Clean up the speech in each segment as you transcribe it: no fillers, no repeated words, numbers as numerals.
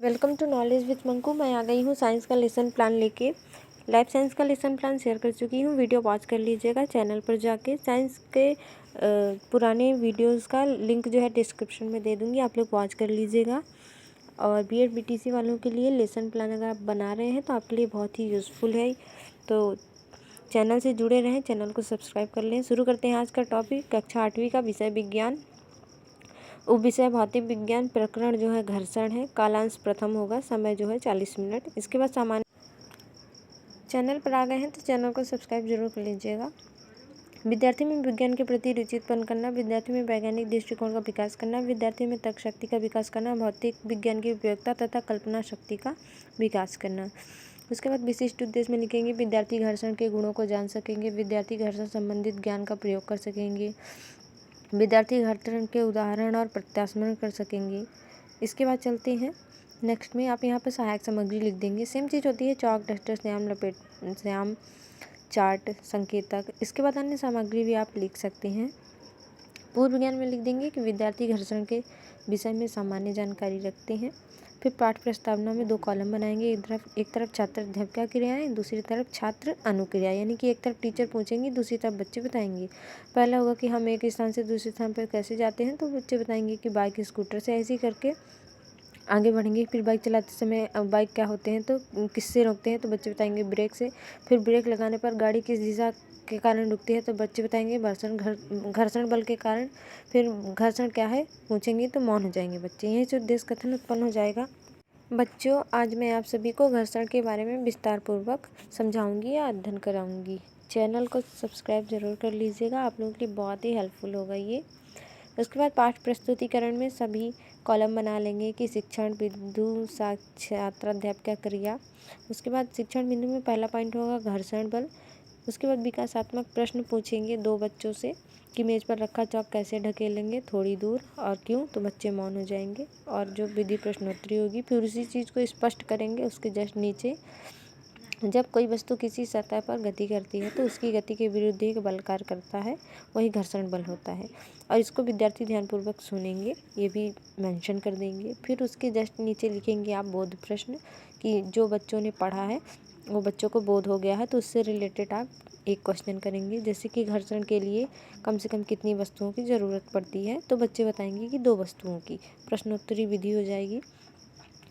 Welcome to knowledge with Manku. मैं आ गई हूँ साइंस का लेसन प्लान लेके। लाइफ साइंस का लेसन प्लान शेयर कर चुकी हूँ, वीडियो वॉच कर लीजिएगा चैनल पर जाके। साइंस के पुराने वीडियोस का लिंक जो है डिस्क्रिप्शन में दे दूँगी, आप लोग वॉच कर लीजिएगा। और बीएड बीटीसी वालों के लिए लेसन प्लान अगर आप बना रहे हैं तो आपके लिए बहुत ही यूज़फुल है, तो चैनल से जुड़े रहें, चैनल को सब्सक्राइब कर लें। शुरू करते हैं आज का टॉपिक। कक्षा 8वीं का विषय विज्ञान, उपविषय भौतिक विज्ञान, प्रकरण जो है घर्षण है। कालांश प्रथम होगा, समय जो है 40 मिनट। इसके बाद सामान्य चैनल पर आ गए हैं तो चैनल को सब्सक्राइब जरूर कर लीजिएगा। विद्यार्थी में विज्ञान के प्रति रुचि उत्पन्न करना, विद्यार्थी में वैज्ञानिक दृष्टिकोण का विकास करना, विद्यार्थी में तर्क शक्ति का विकास करना, भौतिक विज्ञान की उपयोगिता तथा कल्पना शक्ति का विकास करना। उसके बाद विशिष्ट उद्देश्य में लिखेंगे विद्यार्थी घर्षण के गुणों को जान सकेंगे, विद्यार्थी घर्षण संबंधित ज्ञान का प्रयोग कर सकेंगे, विद्यार्थी घर्षण के उदाहरण और प्रत्यास्मरण कर सकेंगे। इसके बाद चलते हैं नेक्स्ट में। आप यहाँ पर सहायक सामग्री लिख देंगे, सेम चीज़ होती है, चौक, डस्टर, श्याम चार्ट, संकेतक। इसके बाद अन्य सामग्री भी आप लिख सकते हैं। पूर्व विज्ञान में लिख देंगे कि विद्यार्थी घर्षण के विषय में सामान्य जानकारी रखते हैं। फिर पाठ प्रस्तावना में 2 कॉलम बनाएंगे, एक तरफ छात्र अध्यापक क्रियाएं, दूसरी तरफ छात्र अनुक्रिया, यानी कि एक तरफ टीचर पूछेंगे, दूसरी तरफ बच्चे बताएंगे। पहला होगा कि हम एक स्थान से दूसरे स्थान पर कैसे जाते हैं, तो बच्चे बताएंगे कि बाइक, स्कूटर से। ऐसे ही करके आगे बढ़ेंगे। फिर बाइक चलाते समय बाइक क्या होते हैं तो किससे रोकते हैं, तो बच्चे बताएंगे ब्रेक से। फिर ब्रेक लगाने पर गाड़ी किस दिशा के कारण रुकती है, तो बच्चे बताएंगे घर्षण बल के कारण। फिर घर्षण क्या है पूछेंगे तो मौन हो जाएंगे बच्चे। यही से उद्देश्य कथन उत्पन्न हो जाएगा। बच्चों, आज मैं आप सभी को घर्षण के बारे में विस्तार पूर्वक समझाऊंगी या अध्ययन कराऊंगी। चैनल को सब्सक्राइब जरूर कर लीजिएगा, आप लोगों के लिए बहुत ही हेल्पफुल होगा ये। उसके बाद पाठ प्रस्तुतिकरण में सभी कॉलम बना लेंगे कि शिक्षण बिंदु, छात्राध्यापक क्रिया। उसके बाद शिक्षण बिंदु में पहला पॉइंट होगा घर्षण बल। उसके बाद विकासात्मक प्रश्न पूछेंगे 2 बच्चों से कि मेज पर रखा चौक कैसे ढकेलेंगे थोड़ी दूर और क्यों, तो बच्चे मौन हो जाएंगे। और जो विधि प्रश्नोत्तरी होगी फिर उसी चीज़ को स्पष्ट करेंगे। उसके जस्ट नीचे, जब कोई वस्तु किसी सतह पर गति करती है तो उसकी गति के विरुद्ध एक बल कार्य करता है, वही घर्षण बल होता है। और इसको विद्यार्थी ध्यानपूर्वक सुनेंगे, ये भी मेंशन कर देंगे। फिर उसके जस्ट नीचे लिखेंगे आप बोध प्रश्न, कि जो बच्चों ने पढ़ा है वो बच्चों को बोध हो गया है, तो उससे रिलेटेड आप एक क्वेश्चन करेंगे, जैसे कि घर्षण के लिए कम से कम कितनी वस्तुओं की ज़रूरत पड़ती है, तो बच्चे बताएंगे कि 2 वस्तुओं की। प्रश्नोत्तरी विधि हो जाएगी।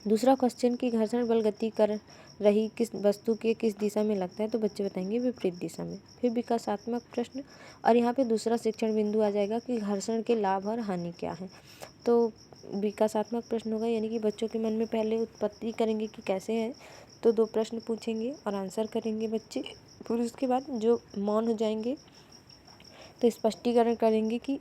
दूसरा क्वेश्चन कि घर्षण बल गति कर रही किस वस्तु के किस दिशा में लगता है, तो बच्चे बताएंगे विपरीत दिशा में। फिर विकासात्मक प्रश्न, और यहाँ पे दूसरा शिक्षण बिंदु आ जाएगा कि घर्षण के लाभ और हानि क्या है। तो विकासात्मक प्रश्न होगा, यानी कि बच्चों के मन में पहले उत्पत्ति करेंगे कि कैसे है, तो 2 प्रश्न पूछेंगे और आंसर करेंगे बच्चे। फिर उसके बाद जो मौन हो जाएंगे तो स्पष्टीकरण करेंगे कि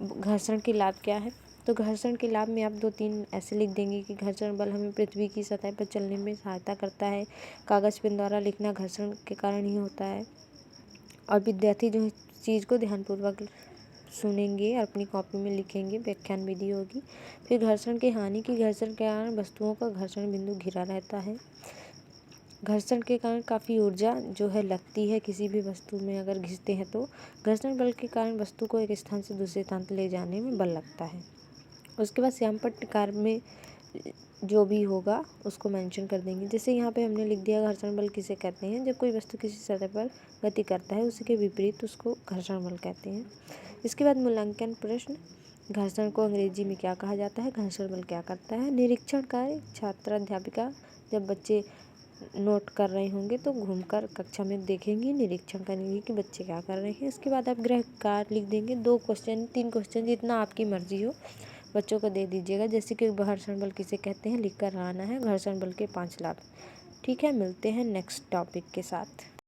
घर्षण के लाभ क्या है। तो घर्षण के लाभ में आप 2-3 ऐसे लिख देंगे कि घर्षण बल हमें पृथ्वी की सतह पर चलने में सहायता करता है, कागज़ पेन द्वारा लिखना घर्षण के कारण ही होता है। और विद्यार्थी जो चीज़ को ध्यानपूर्वक सुनेंगे और अपनी कॉपी में लिखेंगे, व्याख्यान विधि होगी। फिर घर्षण की हानि, की घर्षण के कारण वस्तुओं का घर्षण बिंदु घिरा रहता है। घर्षण के कारण काफ़ी ऊर्जा जो है लगती है किसी भी वस्तु में अगर घिसते हैं तो। घर्षण बल के कारण वस्तु को एक स्थान से दूसरे स्थान पर ले जाने में बल लगता है। उसके बाद श्यामपट्ट में जो भी होगा उसको मेंशन कर देंगे। जैसे यहाँ पे हमने लिख दिया घर्षण बल किसे कहते हैं, जब कोई वस्तु किसी सतह पर गति करता है उसके विपरीत उसको घर्षण बल कहते हैं। इसके बाद मूल्यांकन प्रश्न, घर्षण को अंग्रेजी में क्या कहा जाता है, घर्षण बल क्या करता है। निरीक्षण कार्य, छात्र अध्यापिका जब बच्चे नोट कर रहे होंगे तो घूमकर कक्षा में देखेंगे, निरीक्षण करेंगे कि बच्चे क्या कर रहे हैं। इसके बाद आप गृह कार्य लिख देंगे, 2 क्वेश्चन 3 क्वेश्चन जितना आपकी मर्जी हो बच्चों को दे दीजिएगा। जैसे कि घर्षण बल किसे कहते हैं लिख कर आना है, घर्षण बल के 5 लाभ। ठीक है, मिलते हैं नेक्स्ट टॉपिक के साथ।